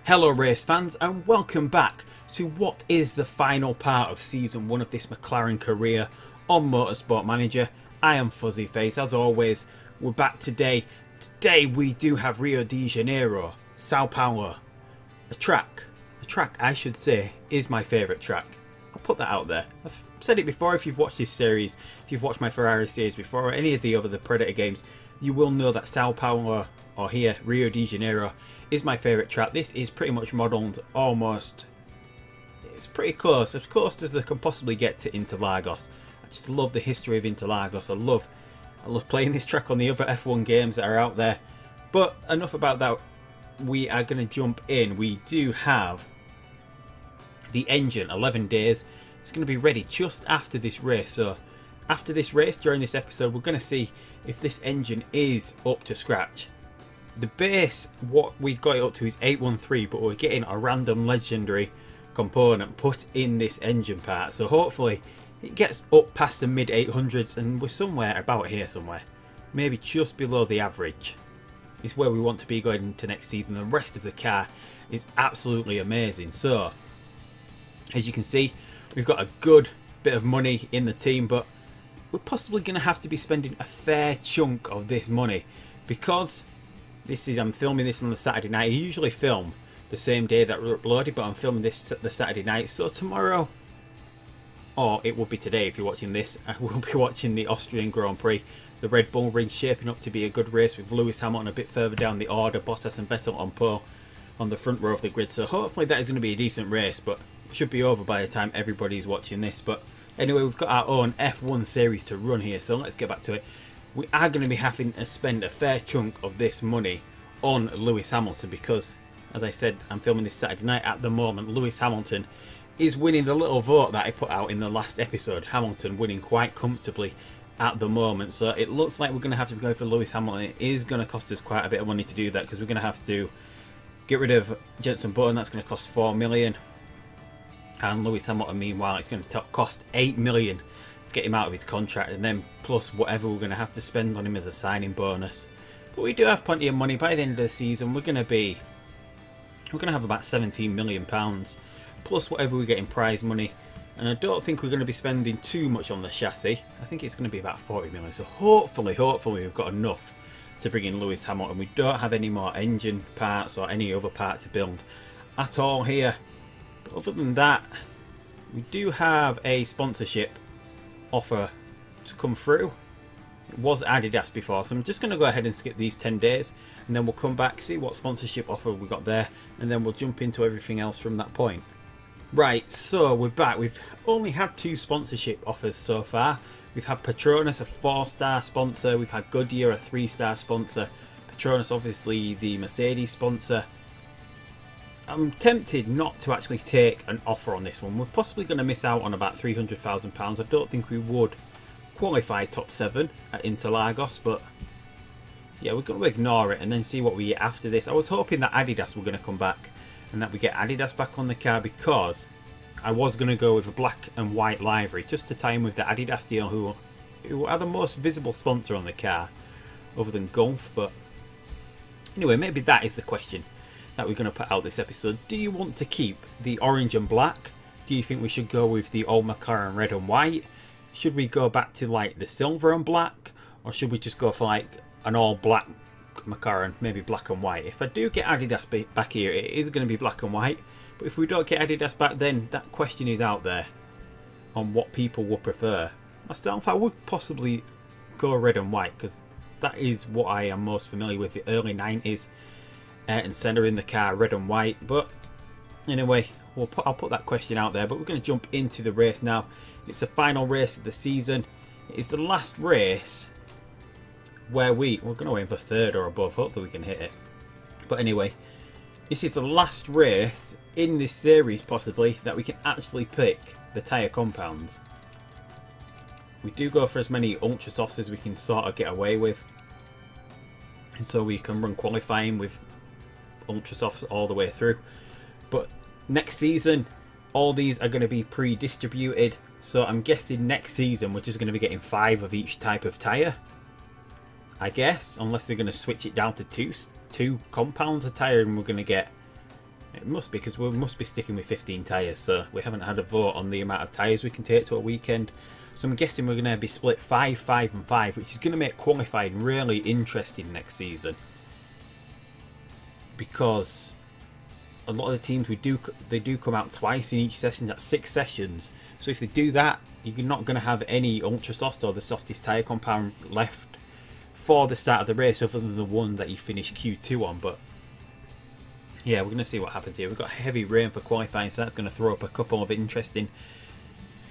Hello race fans and welcome back to what is the final part of season 1 of this McLaren career on Motorsport Manager. I am Fuzzy Face. As always, we're back today. Today we do have Rio de Janeiro, Sao Paulo. A track I should say is my favourite track. I'll put that out there. I've said it before. If you've watched this series, if you've watched my Ferrari series before or any of the other Predator games, you will know that Sao Paulo, or here Rio de Janeiro, is my favourite track. This is pretty much modelled almost, it's pretty close as they can possibly get to Interlagos. I just love the history of Interlagos. I love playing this track on the other F1 games that are out there. But enough about that. We are going to jump in. We do have the engine, 11 days. It's going to be ready just after this race. So after this race, during this episode, we're going to see if this engine is up to scratch. The base, what we got it up to is 813, but we're getting a random legendary component put in this engine part. So hopefully it gets up past the mid 800s and we're somewhere about here somewhere. Maybe just below the average is where we want to be going into next season. The rest of the car is absolutely amazing. So as you can see, we've got a good bit of money in the team, but we're possibly going to have to be spending a fair chunk of this money because I'm filming this on the Saturday night. I usually film the same day that we're uploaded, but I'm filming this the Saturday night. So tomorrow, or it would be today if you're watching this, I will be watching the Austrian Grand Prix. The Red Bull Ring shaping up to be a good race with Lewis Hamilton a bit further down the order, Bottas and Vettel on pole on the front row of the grid. So hopefully that is going to be a decent race, but should be over by the time everybody's watching this. But anyway, we've got our own F1 series to run here, so let's get back to it. We are going to be having to spend a fair chunk of this money on Lewis Hamilton because, as I said, I'm filming this Saturday night. At the moment, Lewis Hamilton is winning the little vote that I put out in the last episode. Hamilton winning quite comfortably at the moment. So it looks like we're going to have to go for Lewis Hamilton. It is going to cost us quite a bit of money to do that because we're going to have to get rid of Jenson Button. That's going to cost 4 million. And Lewis Hamilton, meanwhile, it's going to cost 8 million to get him out of his contract, and then plus whatever we're going to have to spend on him as a signing bonus. But we do have plenty of money. By the end of the season, we're going to have about 17 million pounds plus whatever we get in prize money, and I don't think we're going to be spending too much on the chassis. I think it's going to be about 40 million. So hopefully we've got enough to bring in Lewis Hamilton. We don't have any more engine parts or any other part to build at all here. But other than that, we do have a sponsorship offer to come through. It was Adidas before, so I'm just going to go ahead and skip these 10 days and then we'll come back, see what sponsorship offer we got there, and then we'll jump into everything else from that point. Right, so we're back. We've only had 2 sponsorship offers so far. We've had Petronas, a 4-star sponsor. We've had Goodyear, a 3-star sponsor. Petronas, obviously the Mercedes sponsor. I'm tempted not to actually take an offer on this one. We're possibly going to miss out on about £300,000. I don't think we would qualify top 7 at Interlagos, but yeah, we're going to ignore it and then see what we get after this. I was hoping that Adidas were going to come back and that we get Adidas back on the car, because I was going to go with a black and white livery just to tie in with the Adidas deal, who are the most visible sponsor on the car other than Gulf. But anyway, maybe that is the question that we're going to put out this episode. Do you want to keep the orange and black? Do you think we should go with the old McLaren red and white? Should we go back to like the silver and black, or should we just go for like an all black McLaren, maybe black and white? If I do get Adidas back here, it is going to be black and white, but if we don't get Adidas back, then that question is out there on what people would prefer. Myself, I would possibly go red and white because that is what I am most familiar with, the early 90s and center in the car, red and white. But anyway, I'll put that question out there, but we're going to jump into the race now. It's the final race of the season. It's the last race where we're going to aim for 3rd or above. Hopefully we can hit it. But anyway, this is the last race in this series possibly that we can actually pick the tyre compounds. We do go for as many ultra softs as we can sort of get away with, and so we can run qualifying with ultra softs all the way through. But next season, all these are going to be pre-distributed, so I'm guessing next season we're just going to be getting 5 of each type of tyre, I guess, unless they're going to switch it down to two compounds of tyre and we're going to get It must be, because we must be sticking with 15 tyres, so we haven't had a vote on the amount of tyres we can take to a weekend. So I'm guessing we're going to be split 5, 5 and 5, which is going to make qualifying really interesting next season. Because a lot of the teams they do come out twice in each session. That's 6 sessions. So if they do that, you're not going to have any ultra soft or the softest tyre compound left for the start of the race, other than the one that you finish Q2 on. But yeah, we're going to see what happens here. We've got heavy rain for qualifying, so that's going to throw up a couple of interesting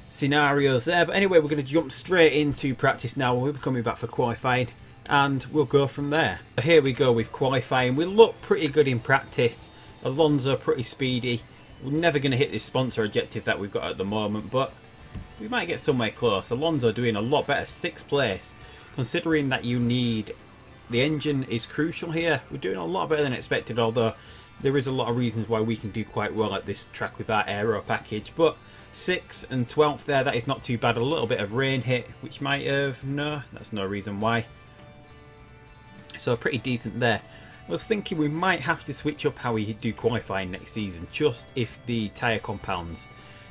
scenarios there. But anyway, we're going to jump straight into practice now. We'll be coming back for qualifying, and we'll go from there. Here we go with qualifying. We look pretty good in practice. Alonso pretty speedy. We're never going to hit this sponsor objective that we've got at the moment, but we might get somewhere close. Alonso doing a lot better, 6th place. Considering that you need... the engine is crucial here. We're doing a lot better than expected, although there is a lot of reasons why we can do quite well at this track with our aero package. But 6th and 12th there, that is not too bad. A little bit of rain hit, which might have... no, that's no reason why. So pretty decent there. I was thinking we might have to switch up how we do qualifying next season, just if the tyre compounds,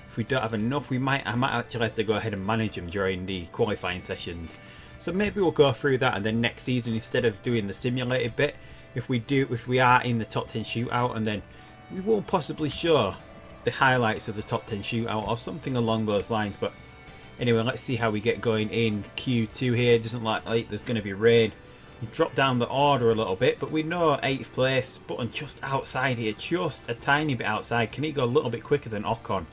if we don't have enough, I might actually have to go ahead and manage them during the qualifying sessions. So maybe we'll go through that, and then next season, instead of doing the simulated bit, if we are in the top 10 shootout, and then we will possibly show the highlights of the top 10 shootout or something along those lines. But anyway, let's see how we get going in Q2 here. It doesn't look like there's going to be rain. We drop down the order a little bit, but we know 8th place, Button just outside here, just a tiny bit outside. Can he go a little bit quicker than Ocon?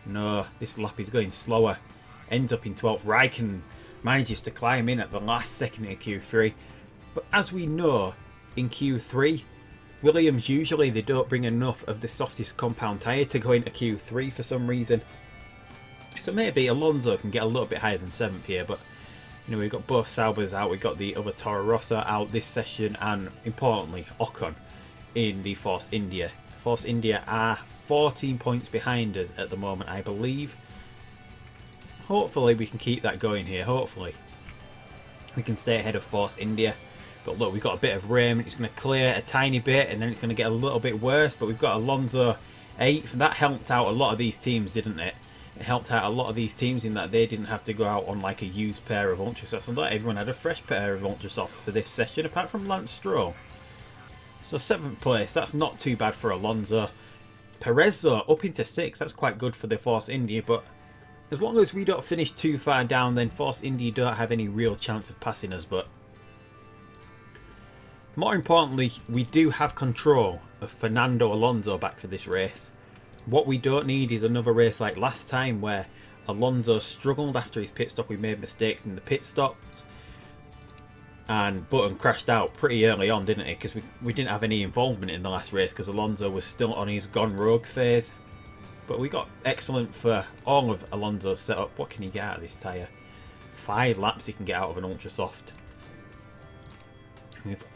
No, this lap is going slower. Ends up in 12th. Raikkonen manages to climb in at the last second in Q3. But as we know, in Q3, Williams usually they don't bring enough of the softest compound tyre to go into Q3 for some reason. So maybe Alonso can get a little bit higher than 7th here, but you know, we've got both Saubers out, we've got the other Toro Rosso out this session, and importantly, Ocon in the Force India. Force India are 14 points behind us at the moment, I believe. Hopefully we can keep that going here, hopefully. We can stay ahead of Force India. But look, we've got a bit of rain, it's going to clear a tiny bit, and then it's going to get a little bit worse, but we've got Alonso 8th. That helped out a lot of these teams, didn't it? It helped out a lot of these teams in that they didn't have to go out on like a used pair of Ultra Softs, and not everyone had a fresh pair of Ultra Softs for this session, apart from Lance Stroll. So 7th place, that's not too bad for Alonso. Perez though, up into 6th, that's quite good for the Force India, but as long as we don't finish too far down, then Force India don't have any real chance of passing us. But more importantly, we do have control of Fernando Alonso back for this race. What we don't need is another race like last time where Alonso struggled after his pit stop. We made mistakes in the pit stops, and Button crashed out pretty early on, didn't he? Because we didn't have any involvement in the last race because Alonso was still on his gone rogue phase. But we got excellent for all of Alonso's setup. What can he get out of this tyre? 5 laps he can get out of an Ultra Soft.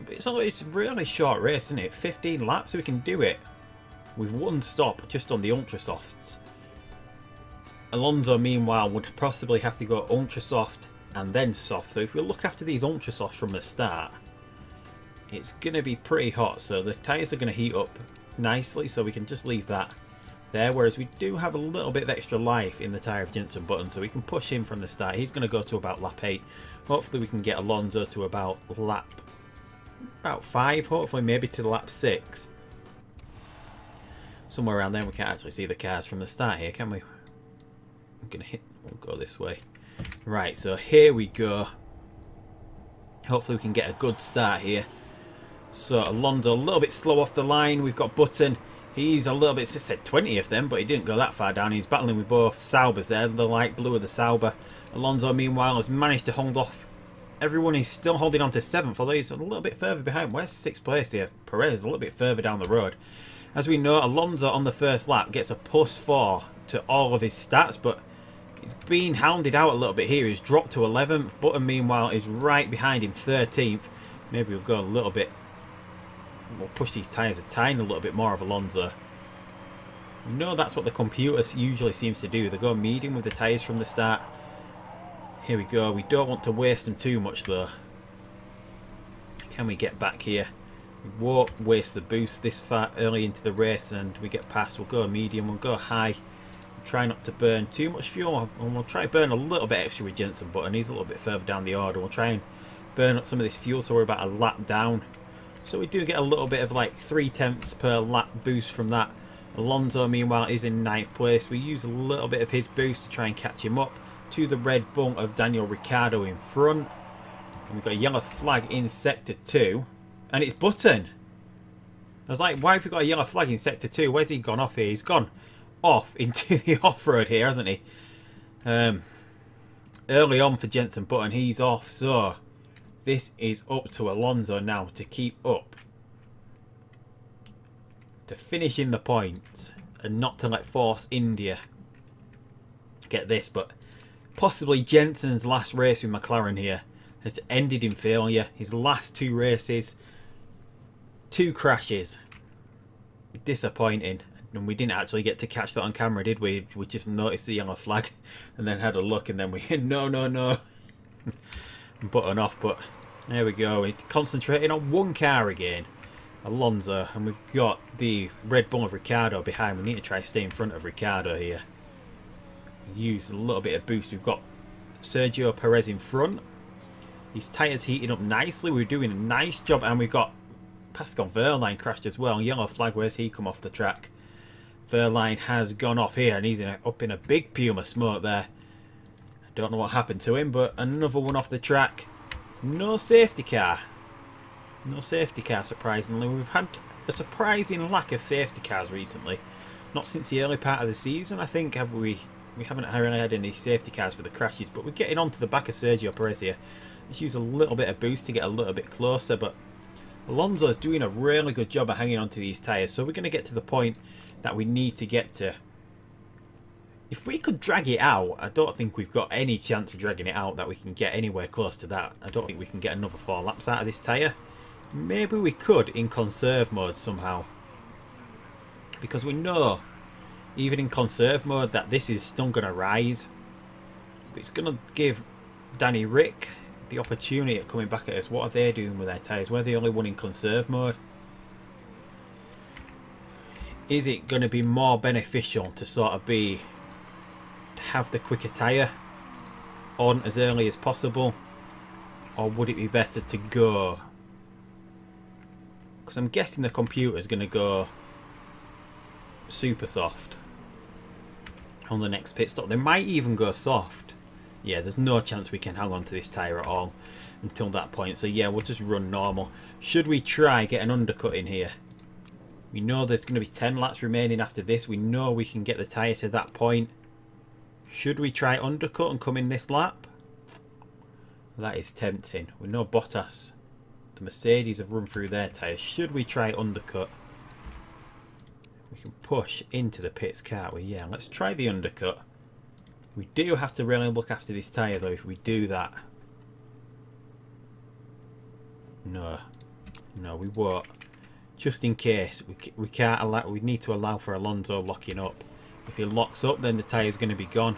It's a really short race, isn't it? 15 laps, so we can do it with one stop just on the Ultra Softs. Alonso, meanwhile, would possibly have to go Ultra Soft and then soft. So if we look after these Ultra Softs from the start, it's going to be pretty hot. So the tyres are going to heat up nicely, so we can just leave that there. Whereas we do have a little bit of extra life in the tyre of Jenson Button, so we can push him from the start. He's going to go to about lap 8. Hopefully we can get Alonso to about 5, hopefully maybe to lap 6. Somewhere around there. We can't actually see the cars from the start here, can we? I'm going to hit, we'll go this way. Right, so here we go. Hopefully we can get a good start here. So Alonso a little bit slow off the line. We've got Button. He's a little bit, just said 20th then, but he didn't go that far down. He's battling with both Saubers there, the light blue of the Sauber. Alonso, meanwhile, has managed to hold off everyone. He's still holding on to 7th, although he's a little bit further behind. Where's 6th place here? Perez a little bit further down the road. As we know, Alonso on the first lap gets a +4 to all of his stats, but he's being hounded out a little bit here. He's dropped to 11th. Button, meanwhile, is right behind him, 13th. Maybe we'll go a little bit. We'll push these tyres a tiny little bit more of Alonso. We know that's what the computer usually seems to do. They go medium with the tyres from the start. Here we go. We don't want to waste them too much though. Can we get back here? We won't waste the boost this far early into the race, and we get past. We'll go medium, we'll go high. We'll try not to burn too much fuel, and we'll try to burn a little bit extra with Jensen Button. He's a little bit further down the order. We'll try and burn up some of this fuel so we're about a lap down. So we do get a little bit of like 3/10 per lap boost from that. Alonso, meanwhile, is in 9th place. We use a little bit of his boost to try and catch him up to the red bump of Daniel Ricciardo in front. And we've got a yellow flag in Sector 2. And it's Button. I was like, why have we got a yellow flag in Sector 2? Where's he gone off here? He's gone off into the off-road here, hasn't he? Early on for Jensen Button, he's off. So this is up to Alonso now to keep up, to finish in the points, and not to let Force India get this. But possibly Jensen's last race with McLaren here has ended in failure. His last 2 races, 2 crashes. Disappointing. And we didn't actually get to catch that on camera, did we? We just noticed the yellow flag and then had a look, and then we no button off. But there we go. We're concentrating on one car again, Alonso, and we've got the red bull of Ricciardo behind. We need to try to stay in front of Ricciardo here. Use a little bit of boost. We've got Sergio Perez in front. His tyres heating up nicely. We're doing a nice job, and we've got Pascal Wehrlein crashed as well. Yellow flag. Where's he come off the track? Wehrlein has gone off here, and he's up in a big plume of smoke there. I don't know what happened to him, but another one off the track. No safety car. No safety car, surprisingly. We've had a surprising lack of safety cars recently. Not since the early part of the season, I think, have we? We haven't really had any safety cars for the crashes, but we're getting onto the back of Sergio Perez here. Let's use a little bit of boost to get a little bit closer, but Alonso's doing a really good job of hanging onto these tyres, so we're going to get to the point that we need to get to. If we could drag it out, I don't think we've got any chance of dragging it out that we can get anywhere close to that. I don't think we can get another 4 laps out of this tyre. Maybe we could in conserve mode somehow, because we know even in conserve mode that this is still going to rise. It's going to give Danny Rick the opportunity of coming back at us. What are they doing with their tyres? We're the only one in conserve mode. Is it going to be more beneficial to sort of have the quicker tyre on as early as possible, or would it be better to go? Because I'm guessing the computer is going to go super soft on the next pit stop. They might even go soft. Yeah, there's no chance we can hang on to this tyre at all until that point. So yeah, we'll just run normal. Should we try get an undercut in here? We know there's going to be 10 laps remaining after this. We know we can get the tyre to that point. Should we try undercut and come in this lap? That is tempting. We know Bottas, the Mercedes, have run through their tyres. Should we try undercut? We can push into the pits, can't we? Yeah, let's try the undercut. We do have to really look after this tyre though if we do that. No, we won't. Just in case, we can't allow. We need to allow for Alonso locking up. If he locks up, then the tyre's going to be gone.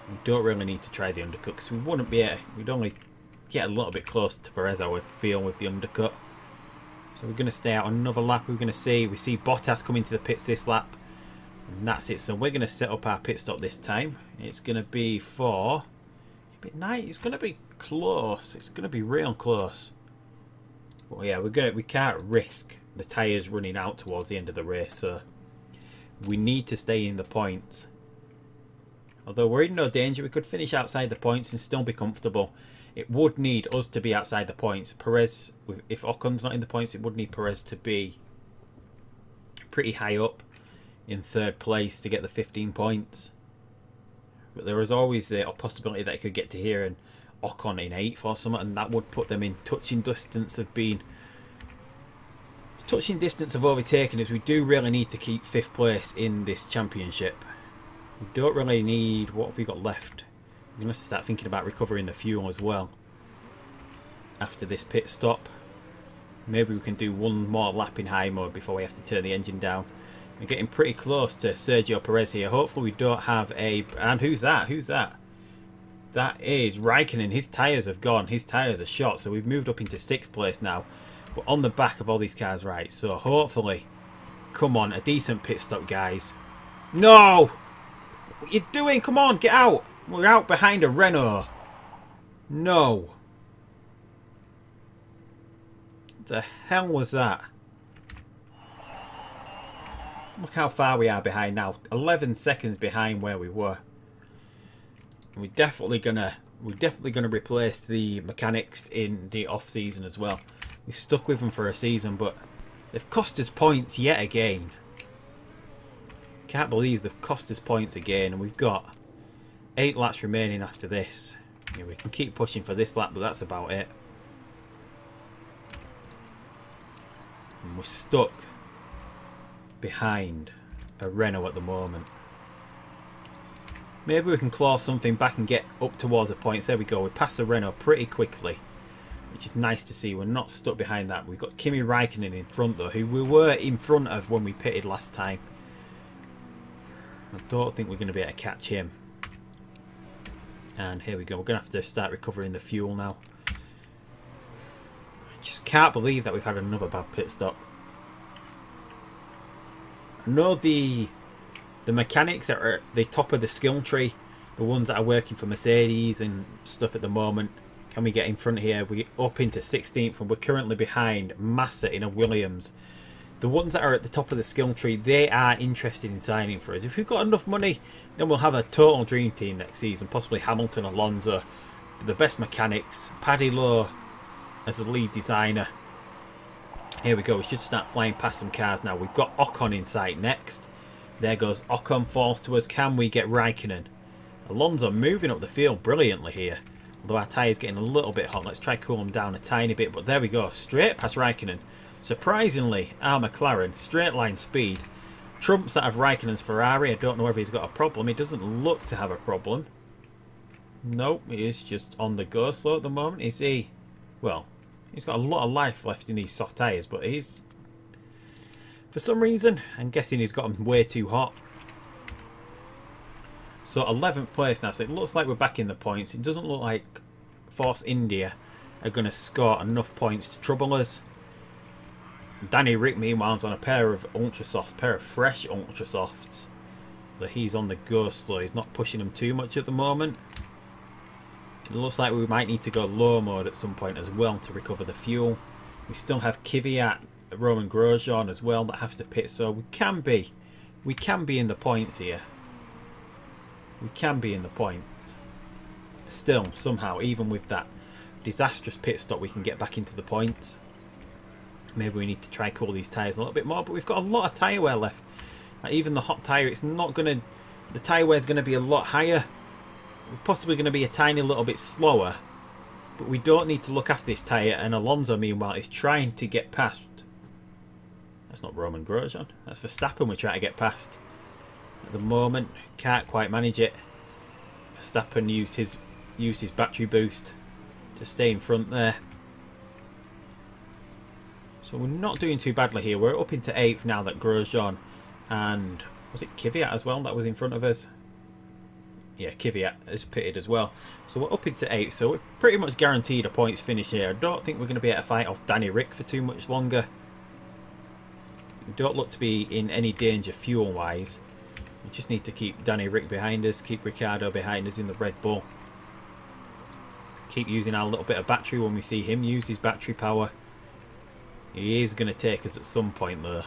We don't really need to try the undercut because we wouldn't be able. We'd only get a little bit close to Perez, I would feel, with the undercut. So we're going to stay out another lap. We're going to see. We see Bottas coming to the pits this lap. And that's it. So we're going to set up our pit stop this time. It's going to be for a bit night. It's going to be close. It's going to be real close. But yeah, we can't risk the tyres running out towards the end of the race. So we need to stay in the points. Although we're in no danger, we could finish outside the points and still be comfortable. It would need us to be outside the points. Perez, if Ocon's not in the points, it would need Perez to be pretty high up in 3rd place to get the 15 points. But there is always a possibility that he could get to here and Ocon in 8th or something, and that would put them in touching distance of overtaking us. We do really need to keep 5th place in this championship. We don't really need. What have we got left? I'm going to start thinking about recovering the fuel as well after this pit stop. Maybe we can do one more lap in high mode before we have to turn the engine down. We're getting pretty close to Sergio Perez here. Hopefully we don't have a... And who's that? Who's that? That is Raikkonen. His tyres have gone. His tyres are shot. So we've moved up into 6th place now. We're on the back of all these cars, right? So hopefully, come on, a decent pit stop, guys. No! What are you doing? Come on, get out. We're out behind a Renault. No. The hell was that? Look how far we are behind now. 11 seconds behind where we were. And we're definitely gonna replace the mechanics in the off season as well. We stuck with them for a season, but they've cost us points yet again. Can't believe they've cost us points again, and we've got 8 laps remaining after this. Yeah, we can keep pushing for this lap, but that's about it. And we're stuck behind a Renault at the moment. Maybe we can claw something back and get up towards the points. There we go. We passed the Renault pretty quickly, which is nice to see. We're not stuck behind that. We've got Kimi Raikkonen in front though, who we were in front of when we pitted last time. I don't think we're going to be able to catch him. And here we go. We're going to have to start recovering the fuel now. I just can't believe that we've had another bad pit stop. I know the mechanics that are at the top of the skill tree, the ones that are working for Mercedes and stuff at the moment, can we get in front here? We're up into 16th and we're currently behind Massa in a Williams. The ones that are at the top of the skill tree, they are interested in signing for us. If we've got enough money, then we'll have a total dream team next season. Possibly Hamilton, Alonso, the best mechanics, Paddy Lowe as the lead designer. Here we go. We should start flying past some cars now. We've got Ocon in sight next. There goes Ocon, falls to us. Can we get Raikkonen? Alonso moving up the field brilliantly here. Although our tyre's getting a little bit hot. Let's try cool them down a tiny bit. But there we go. Straight past Raikkonen. Surprisingly, our McLaren, straight line speed, trumps that of Raikkonen's Ferrari. I don't know if he's got a problem. He doesn't look to have a problem. Nope, he is just on the go slow at the moment. Is he? Well, he's got a lot of life left in these soft tyres, but he's... For some reason, I'm guessing he's got them way too hot. So 11th place now, so it looks like we're back in the points. It doesn't look like Force India are going to score enough points to trouble us. Danny Rick, meanwhile, is on a pair of ultra softs, pair of fresh ultra softs. But he's on the go slow. He's not pushing them too much at the moment. It looks like we might need to go low mode at some point as well to recover the fuel. We still have Kvyat, Roman Grosjean as well that have to pit, so we can be in the points here. We can be in the points. Still, somehow, even with that disastrous pit stop, we can get back into the points. Maybe we need to try cool these tyres a little bit more, but we've got a lot of tyre wear left. Like even the hot tyre, it's not going to... The tyre wear is going to be a lot higher. We're possibly going to be a tiny little bit slower. But we don't need to look after this tyre, and Alonso, meanwhile, is trying to get past... That's not Roman Grosjean. That's Verstappen we're trying to get past. At the moment, can't quite manage it. Verstappen used his battery boost to stay in front there. So we're not doing too badly here. We're up into 8th now that Grosjean and... Was it Kvyat as well that was in front of us? Yeah, Kvyat has pitted as well. So we're up into 8th. So we're pretty much guaranteed a points finish here. I don't think we're going to be able to fight off Danny Rick for too much longer. We don't look to be in any danger fuel-wise. We just need to keep Danny Rick behind us. Keep Ricciardo behind us in the Red Bull. Keep using our little bit of battery when we see him use his battery power. He is going to take us at some point though.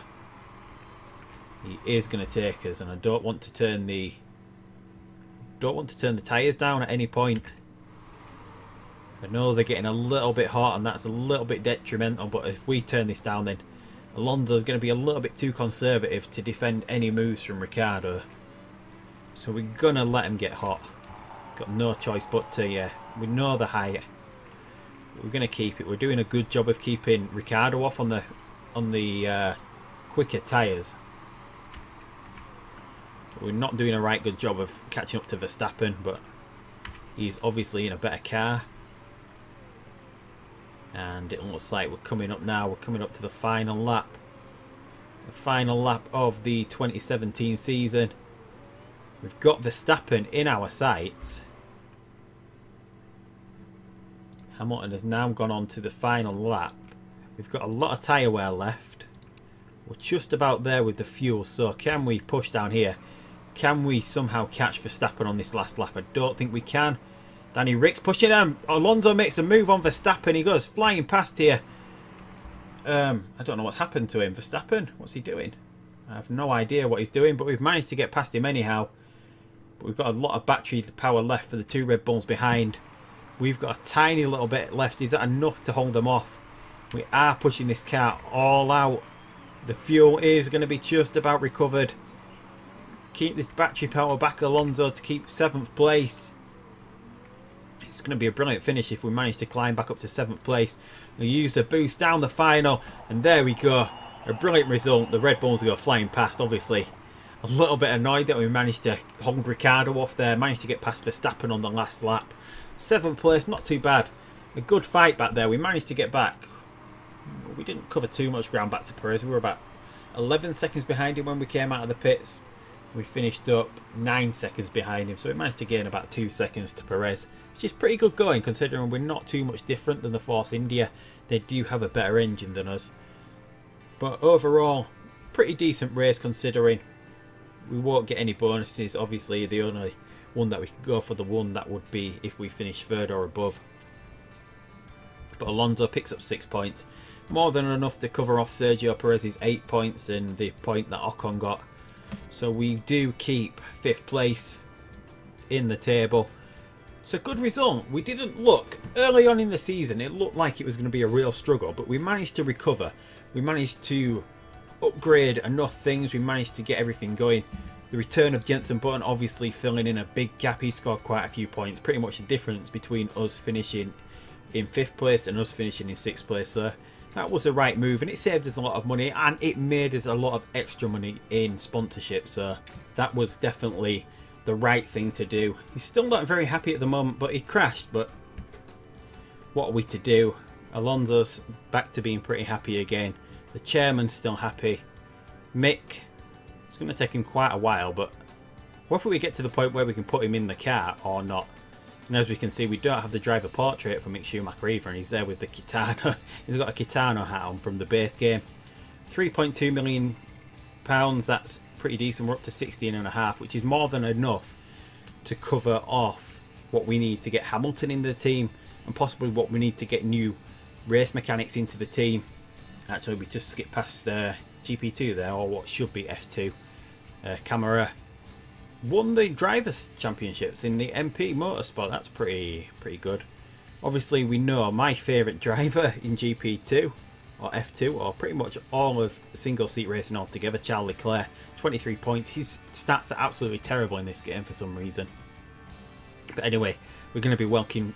He is going to take us, and I don't want to turn the tyres down at any point. I know they're getting a little bit hot and that's a little bit detrimental, but if we turn this down, then Alonso's going to be a little bit too conservative to defend any moves from Ricciardo. So we're going to let him get hot. Got no choice but to, yeah, we know the height. We're going to keep it. We're doing a good job of keeping Ricciardo off on the quicker tyres. We're not doing a right good job of catching up to Verstappen, but he's obviously in a better car. And it looks like we're coming up now. We're coming up to the final lap. The final lap of the 2017 season. We've got Verstappen in our sights. Hamilton has now gone on to the final lap. We've got a lot of tyre wear left. We're just about there with the fuel, so can we push down here? Can we somehow catch Verstappen on this last lap? I don't think we can. Danny Rick's pushing him. Alonso makes a move on Verstappen. He goes flying past here. I don't know what happened to him. Verstappen, what's he doing? I have no idea what he's doing, but we've managed to get past him anyhow. But we've got a lot of battery power left for the two Red Bulls behind. We've got a tiny little bit left. Is that enough to hold them off? We are pushing this car all out. The fuel is going to be just about recovered. Keep this battery power back, Alonso, to keep 7th place. It's going to be a brilliant finish if we manage to climb back up to 7th place. We use the boost down the final, and there we go. A brilliant result. The Red Bulls go flying past, obviously. A little bit annoyed that we managed to hold Ricciardo off there. Managed to get past Verstappen on the last lap. 7th place, not too bad. A good fight back there. We managed to get back. We didn't cover too much ground back to Perez. We were about 11 seconds behind him when we came out of the pits. We finished up 9 seconds behind him, so we managed to gain about 2 seconds to Perez, which is pretty good going considering we're not too much different than the Force India. They do have a better engine than us. But overall, pretty decent race considering. We won't get any bonuses. Obviously, the only one that we could go for the one that would be if we finish 3rd or above. But Alonso picks up 6 points. More than enough to cover off Sergio Perez's 8 points and the point that Ocon got. So we do keep 5th place in the table. It's a good result. We didn't look, early on in the season, it looked like it was going to be a real struggle, but we managed to recover. We managed to upgrade enough things. We managed to get everything going. The return of Jenson Button obviously filling in a big gap. He scored quite a few points. Pretty much the difference between us finishing in 5th place and us finishing in 6th place. So that was the right move, and it saved us a lot of money, and it made us a lot of extra money in sponsorship. So that was definitely the right thing to do. He's still not very happy at the moment, but he crashed. But what are we to do? Alonso's back to being pretty happy again. The chairman's still happy. Mick, it's going to take him quite a while, but whether we get to the point where we can put him in the car or not. And as we can see, we don't have the driver portrait from Mick Schumacher either, and he's there with the Kitano. He's got a Kitano hat on from the base game. £3.2 million, that's pretty decent. We're up to 16.5, which is more than enough to cover off what we need to get Hamilton in the team, and possibly what we need to get new race mechanics into the team. Actually, we just skipped past GP2 there, or what should be F2. Camara won the Drivers' Championships in the MP Motorsport. That's pretty good. Obviously, we know my favourite driver in GP2 or F2, or pretty much all of single-seat racing altogether, Charles Leclerc. 23 points. His stats are absolutely terrible in this game for some reason. But anyway, we're going to be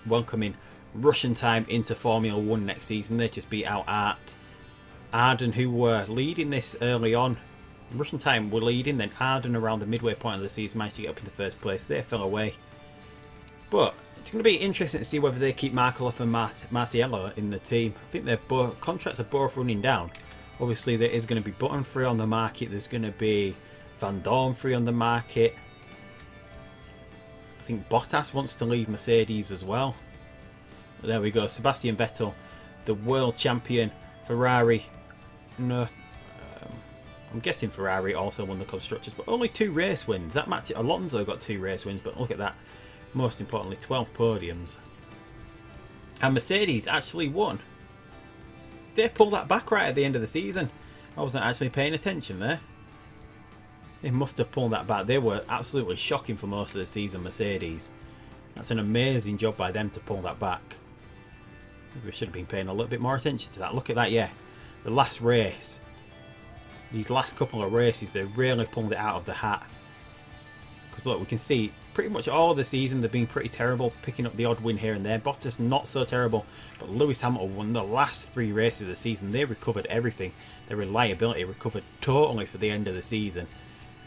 welcoming Russian time into Formula 1 next season. They just beat out Arden, who were leading this early on. Russian time were leading, then Arden around the midway point of the season managed to get up into 1st place. They fell away. But it's going to be interesting to see whether they keep Markov and Marciello in the team. I think their contracts are both running down. Obviously, there is going to be Button free on the market. There's going to be Van Dorn free on the market. I think Bottas wants to leave Mercedes as well. There we go. Sebastian Vettel, the world champion. Ferrari. No. I'm guessing Ferrari also won the Constructors, but only 2 race wins. That match, Alonso got 2 race wins, but look at that. Most importantly, 12 podiums. And Mercedes actually won. They pulled that back right at the end of the season. I wasn't actually paying attention there. They must have pulled that back. They were absolutely shocking for most of the season, Mercedes. That's an amazing job by them to pull that back. Maybe we should have been paying a little bit more attention to that. Look at that, yeah. The last race. These last couple of races, they really pulled it out of the hat. Because look, we can see pretty much all of the season they've been pretty terrible, picking up the odd win here and there. Bottas not so terrible, but Lewis Hamilton won the last 3 races of the season. They recovered everything. Their reliability recovered totally for the end of the season.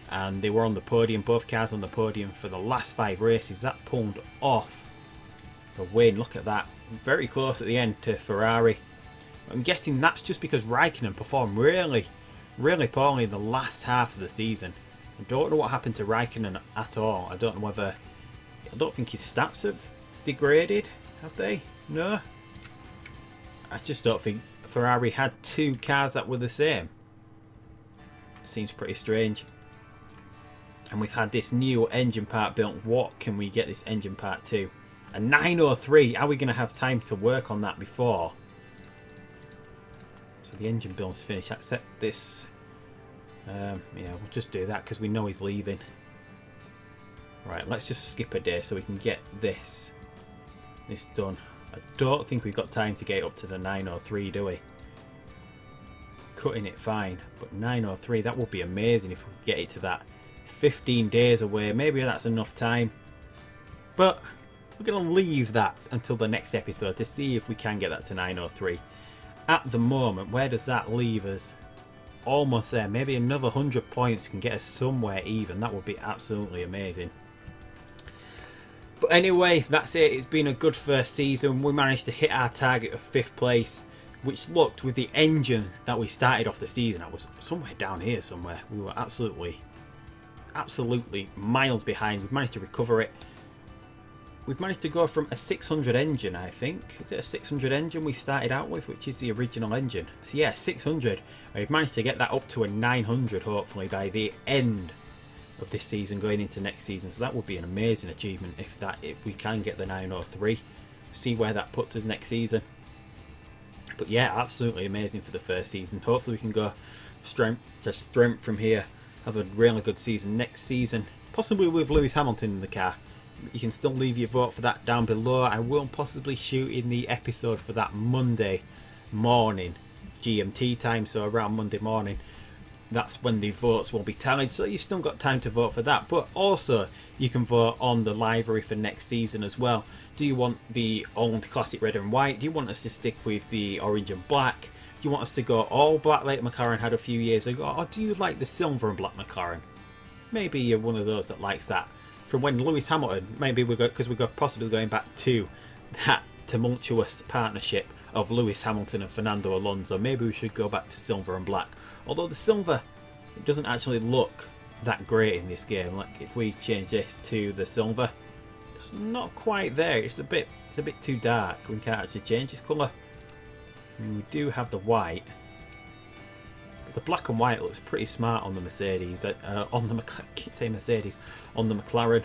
And they were on the podium, both cars on the podium for the last 5 races. That pulled off the win. Look at that. Very close at the end to Ferrari. I'm guessing that's just because Raikkonen performed really poorly in the last half of the season. I don't know what happened to Raikkonen at all. I don't know whether... I don't think his stats have degraded, have they? No? I just don't think Ferrari had two cars that were the same. Seems pretty strange. And we've had this new engine part built. What can we get this engine part to? A 903. Are we going to have time to work on that before? So the engine build's finished. Accept this. Yeah, we'll just do that because we know he's leaving. Right, let's just skip a day so we can get this done. I don't think we've got time to get it up to the 903, do we? Cutting it fine, but 903, that would be amazing if we could get it to that. 15 days away, maybe that's enough time. But we're going to leave that until the next episode to see if we can get that to 903. At the moment, where does that leave us? Almost there. Maybe another 100 points can get us somewhere even. That would be absolutely amazing. But anyway, that's it. It's been a good first season. We managed to hit our target of 5th place, which looked, with the engine that we started off the season, I was somewhere down here somewhere. We were absolutely miles behind. We've managed to recover it. We've managed to go from a 600 engine, I think. Is it a 600 engine we started out with, which is the original engine? So yeah, 600. We've managed to get that up to a 900, hopefully, by the end of this season, going into next season. So that would be an amazing achievement if we can get the 903. See where that puts us next season. But yeah, absolutely amazing for the first season. Hopefully we can go strength to strength from here. Have a really good season next season. Possibly with Lewis Hamilton in the car. You can still leave your vote for that down below. I will possibly shoot in the episode for that Monday morning GMT time, so around Monday morning. That's when the votes will be tallied, so you've still got time to vote for that. But also, you can vote on the livery for next season as well. Do you want the old classic red and white? Do you want us to stick with the orange and black? Do you want us to go all black like McLaren had a few years ago? Or do you like the silver and black McLaren? Maybe you're one of those that likes that. From when Lewis Hamilton, maybe because we're possibly going back to that tumultuous partnership of Lewis Hamilton and Fernando Alonso. Maybe we should go back to silver and black. Although the silver, it doesn't actually look that great in this game. Like if we change this to the silver, it's not quite there. It's a bit too dark. We can't actually change this colour. I mean, we do have the white. The black and white looks pretty smart on the Mercedes. On the McLaren.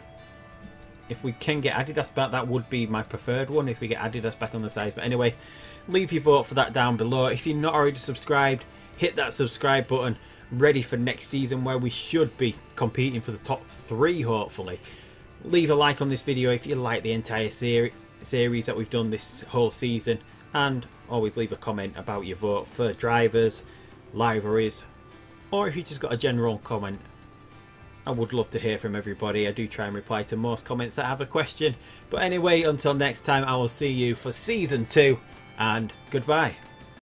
If we can get Adidas back, that would be my preferred one. If we get Adidas back on the sides. But anyway, leave your vote for that down below. If you're not already subscribed, hit that subscribe button. Ready for next season, where we should be competing for the top 3, hopefully. Leave a like on this video if you like the entire series that we've done this whole season. And always leave a comment about your vote for drivers, liveries, or if you just got a general comment. I would love to hear from everybody. I do try and reply to most comments that have a question. But anyway, until next time, I will see you for season 2, and goodbye.